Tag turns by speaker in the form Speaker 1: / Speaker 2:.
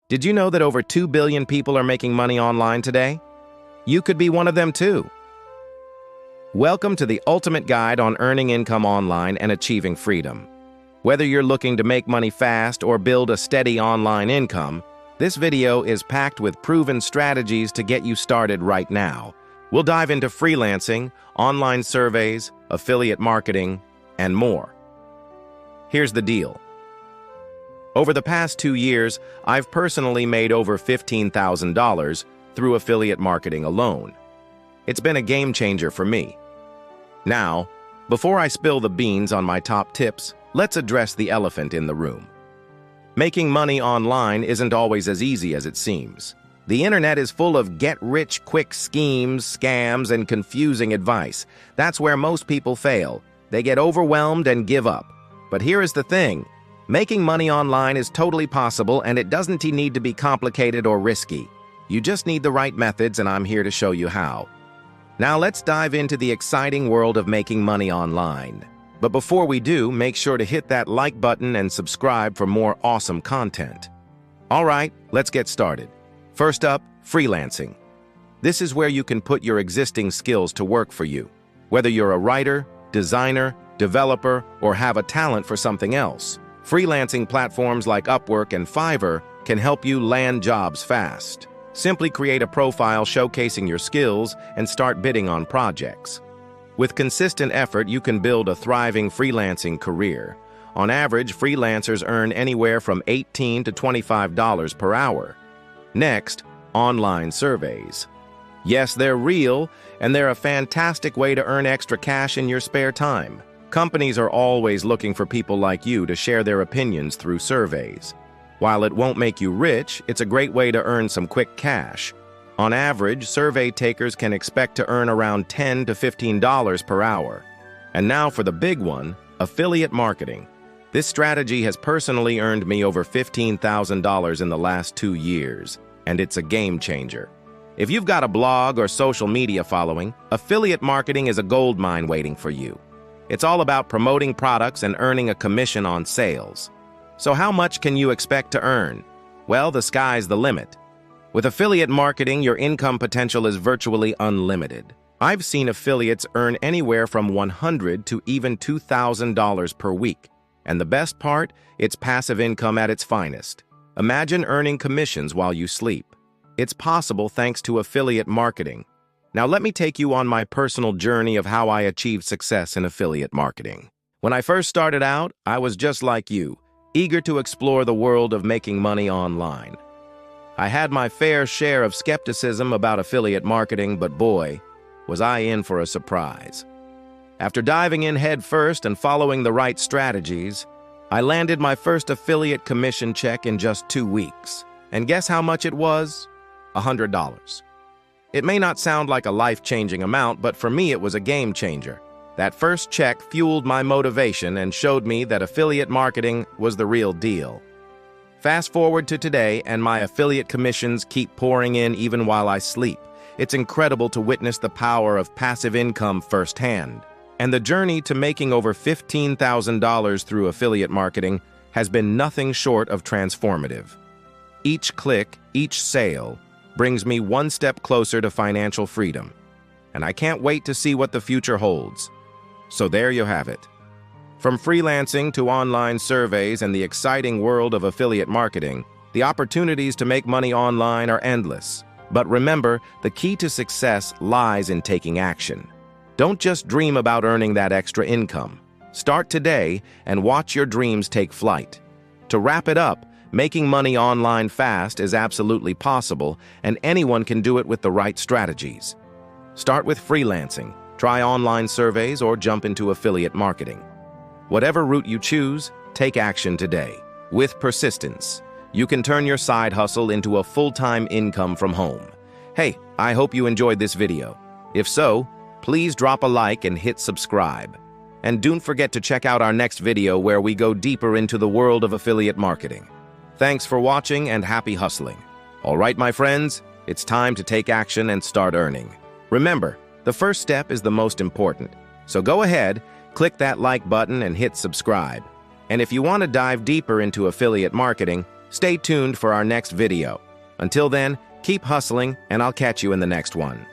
Speaker 1: Did you know that over 2 billion people are making money online today? You could be one of them too. Welcome to the ultimate guide on earning income online and achieving freedom. Whether you're looking to make money fast or build a steady online income, this video is packed with proven strategies to get you started right now. We'll dive into freelancing, online surveys, affiliate marketing, and more. Here's the deal. Over the past 2 years, I've personally made over $15,000 through affiliate marketing alone. It's been a game changer for me. Now, before I spill the beans on my top tips, let's address the elephant in the room. Making money online isn't always as easy as it seems. The internet is full of get-rich-quick schemes, scams, and confusing advice. That's where most people fail. They get overwhelmed and give up. But here is the thing. Making money online is totally possible, and it doesn't need to be complicated or risky. You just need the right methods, and I'm here to show you how. Now let's dive into the exciting world of making money online. But before we do, make sure to hit that like button and subscribe for more awesome content. All right, let's get started. First up, freelancing. This is where you can put your existing skills to work for you. Whether you're a writer, designer, developer, or have a talent for something else, freelancing platforms like Upwork and Fiverr can help you land jobs fast. Simply create a profile showcasing your skills and start bidding on projects. With consistent effort, you can build a thriving freelancing career. On average, freelancers earn anywhere from $18 to $25 per hour. Next, online surveys. Yes, they're real, and they're a fantastic way to earn extra cash in your spare time. Companies are always looking for people like you to share their opinions through surveys. While it won't make you rich, it's a great way to earn some quick cash. On average, survey takers can expect to earn around $10 to $15 per hour. And now for the big one, affiliate marketing. This strategy has personally earned me over $15,000 in the last 2 years, and it's a game changer. If you've got a blog or social media following, affiliate marketing is a goldmine waiting for you. It's all about promoting products and earning a commission on sales. So how much can you expect to earn? Well, the sky's the limit. With affiliate marketing, your income potential is virtually unlimited. I've seen affiliates earn anywhere from $100 to even $2,000 per week. And the best part, it's passive income at its finest. Imagine earning commissions while you sleep. It's possible thanks to affiliate marketing. Now let me take you on my personal journey of how I achieved success in affiliate marketing. When I first started out, I was just like you, eager to explore the world of making money online. I had my fair share of skepticism about affiliate marketing, but boy, was I in for a surprise. After diving in head first and following the right strategies, I landed my first affiliate commission check in just 2 weeks. And guess how much it was? $100. It may not sound like a life-changing amount, but for me it was a game changer. That first check fueled my motivation and showed me that affiliate marketing was the real deal. Fast forward to today, and my affiliate commissions keep pouring in even while I sleep. It's incredible to witness the power of passive income firsthand. And the journey to making over $15,000 through affiliate marketing has been nothing short of transformative. Each click, each sale, brings me one step closer to financial freedom. And I can't wait to see what the future holds. So there you have it. From freelancing to online surveys and the exciting world of affiliate marketing, the opportunities to make money online are endless. But remember, the key to success lies in taking action. Don't just dream about earning that extra income. Start today and watch your dreams take flight. To wrap it up, making money online fast is absolutely possible, and anyone can do it with the right strategies. Start with freelancing, try online surveys, or jump into affiliate marketing. Whatever route you choose, take action today. With persistence, you can turn your side hustle into a full-time income from home. Hey, I hope you enjoyed this video. If so, please drop a like and hit subscribe. And don't forget to check out our next video where we go deeper into the world of affiliate marketing. Thanks for watching and happy hustling. All right, my friends, it's time to take action and start earning. Remember, the first step is the most important. So go ahead, click that like button and hit subscribe. And if you want to dive deeper into affiliate marketing, Stay tuned for our next video. Until then, keep hustling, and I'll catch you in the next one.